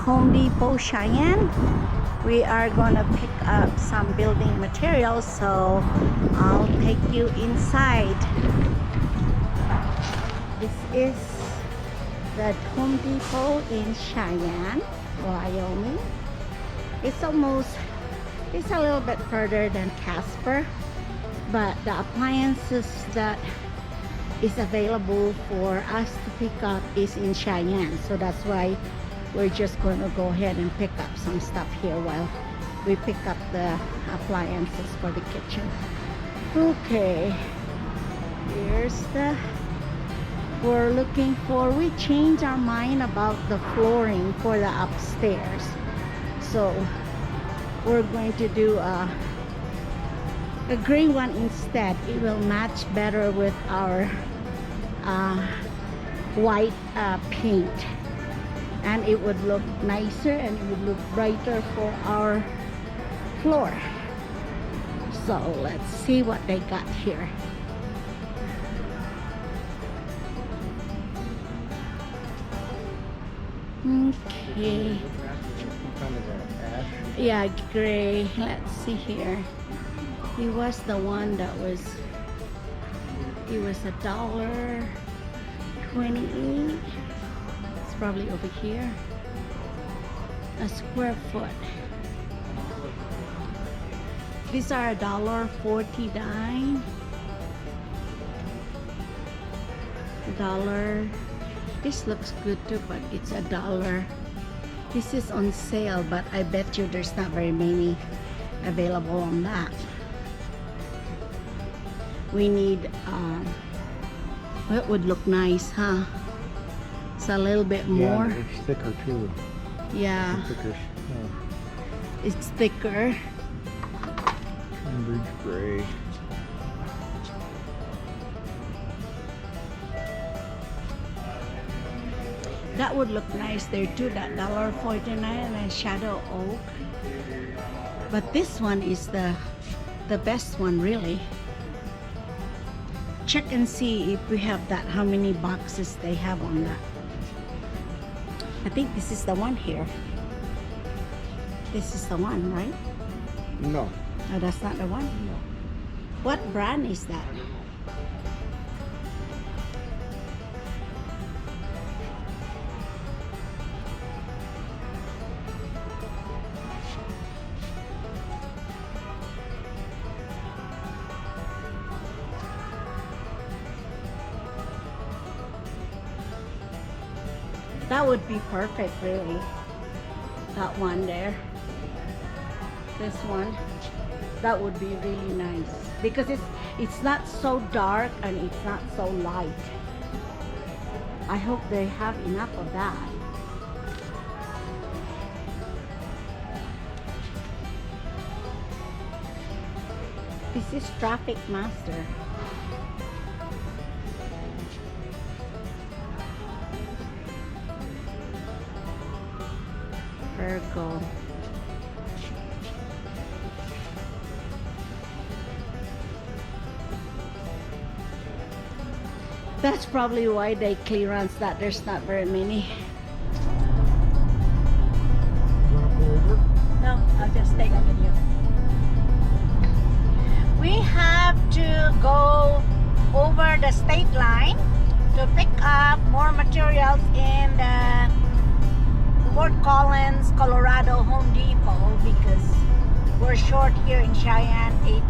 Home Depot, Cheyenne. We are gonna pick up some building materials, so I'll take you inside. This is the Home Depot in Cheyenne, Wyoming. It's a little bit further than Casper, but the appliances that is available for us to pick up is in Cheyenne, so that's why we're just going to go ahead and pick up some stuff here while we pick up the appliances for the kitchen. Okay, here's the we're looking for. We changed our mind about the flooring for the upstairs, so we're going to do a gray one instead. It will match better with our white paint, and it would look nicer and it would look brighter for our floor. So let's see what they got here. Okay, yeah, gray. Let's see here. He was the one that was, it was $1.28. It's probably over here. A square foot. These are $1.49. $1. This looks good too, but it's $1. This is on sale, but I bet you there's not very many available on that. We need it would look nice, huh? It's a little bit more. Yeah, it's thicker too. Yeah, It's thicker. it's thicker. Cambridge gray. That would look nice there too, that $1.49 and shadow oak. But this one is the best one, really. Check and see if we have that, how many boxes they have on that. I think this is the one here. This is the one, right? No. Oh, that's not the one? No. What brand is that? That would be perfect, really. That one there. This one. That would be really nice because it's not so dark and it's not so light. I hope they have enough of that. This is Traffic Master. Virgo. That's probably why they clearance that there's not very many. You want to pull over? No, I'll just take a video. We have to go over the state line to pick up more materials in the Fort Collins, Colorado Home Depot because we're short here in Cheyenne 8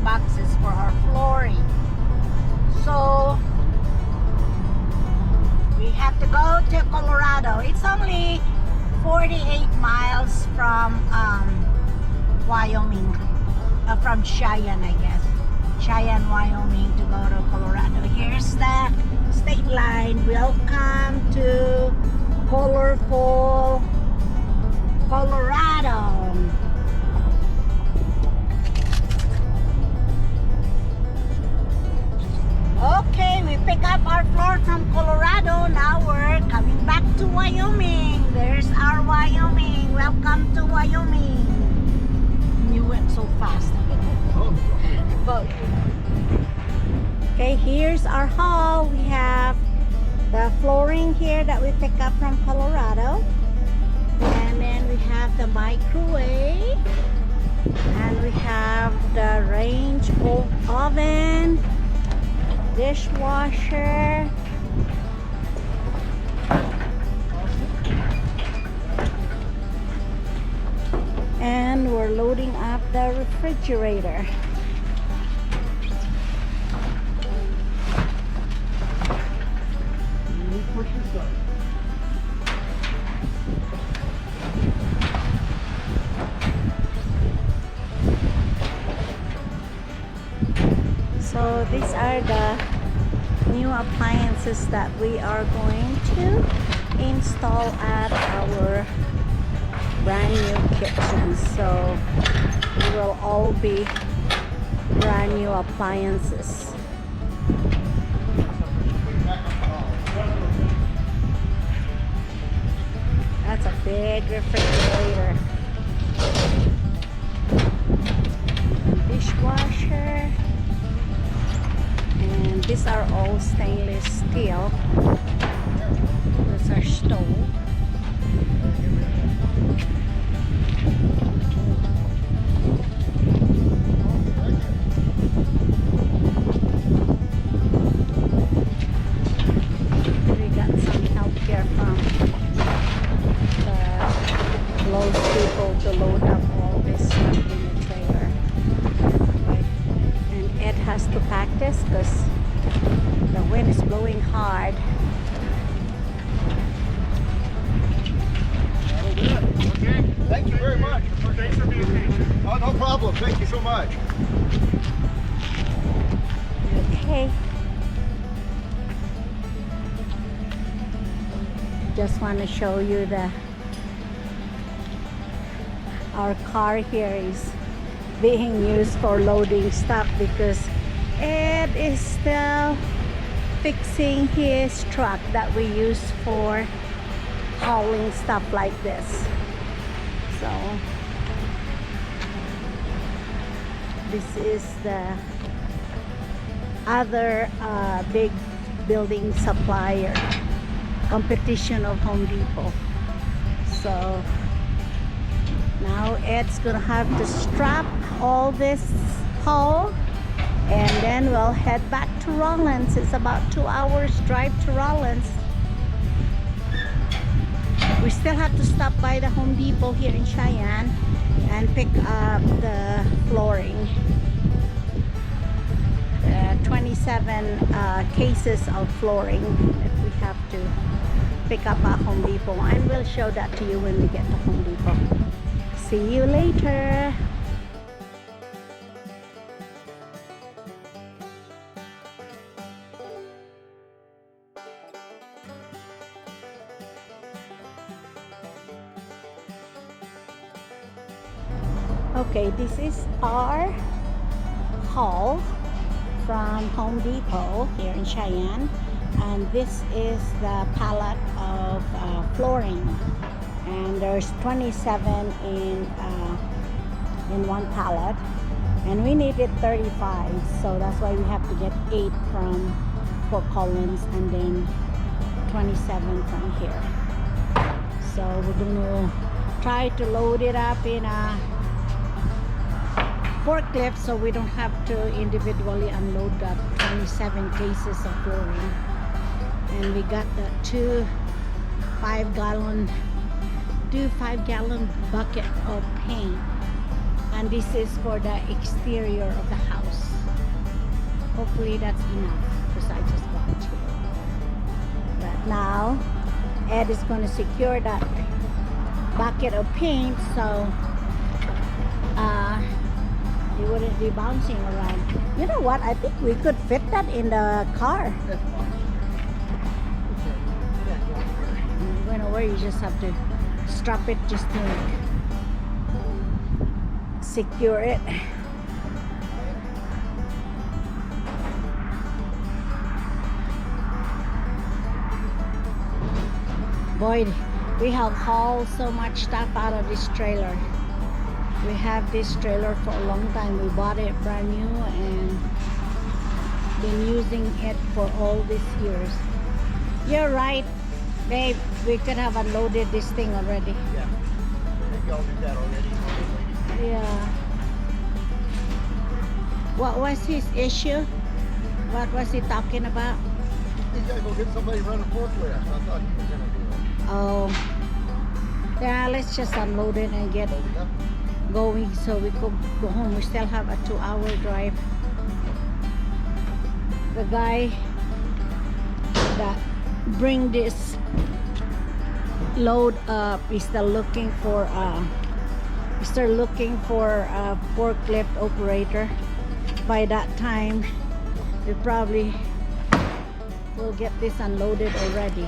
boxes for our flooring. So we have to go to Colorado. It's only 48 miles from Wyoming, from Cheyenne, I guess. Cheyenne, Wyoming to go to Colorado. Here's the state line. Welcome to colorful Colorado. Okay, we pick up our floor from Colorado. Now we're coming back to Wyoming. There's our Wyoming. Welcome to Wyoming. You went so fast. But okay, here's our haul. We have the flooring here that we pick up from Colorado. have the microwave, and we have the range oven, dishwasher, and we're loading up the refrigerator. So these are the new appliances that we are going to install at our brand new kitchen. So it will all be brand new appliances. That's a big refrigerator. Dishwasher. And these are all stainless steel. These are stove. We got some help here from the load people to load up all this stuff in the trailer. And Ed has to pack this because the wind is blowing hard. Okay. Thank you very much. Thanks for being patient. Oh, no problem. Thank you so much. Okay. Just want to show you our car here is being used for loading stuff because Ed is still fixing his truck that we use for hauling stuff like this. So this is the other big building supplier competition of Home Depot. So now Ed's gonna have to strap all this haul, and then we'll head back to Rollins. It's about 2 hours drive to Rollins. We still have to stop by the Home Depot here in Cheyenne and pick up the flooring. 27 cases of flooring that we have to pick up at Home Depot, and we'll show that to you when we get to Home Depot. See you later. Okay, this is our haul from Home Depot here in Cheyenne, and this is the pallet of flooring, and there's 27 in one pallet, and we needed 35, so that's why we have to get 8 from Fort Collins and then 27 from here. So we're gonna try to load it up in a forklift so we don't have to individually unload the 27 cases of flooring. And we got the two 5-gallon bucket of paint, and this is for the exterior of the house. Hopefully that's enough because I just got two. But now Ed is going to secure that bucket of paint so it wouldn't be bouncing around. You know what? I think we could fit that in the car. You know where you just have to strap it just to secure it. Boy, we have hauled so much stuff out of this trailer. We have this trailer for a long time. We bought it brand new and been using it for all these years. You're right, babe. We could have unloaded this thing already. Yeah. y'all did that already. Yeah. What was his issue? What was he talking about? He's got to go get somebody to run a forklift. I thought he was going to do it. Oh. Yeah, let's just unload it and get Load it up. going so we could go home. We still have a 2-hour drive. The guy that bring this load up is still looking for a forklift operator. By that time we probably will get this unloaded already.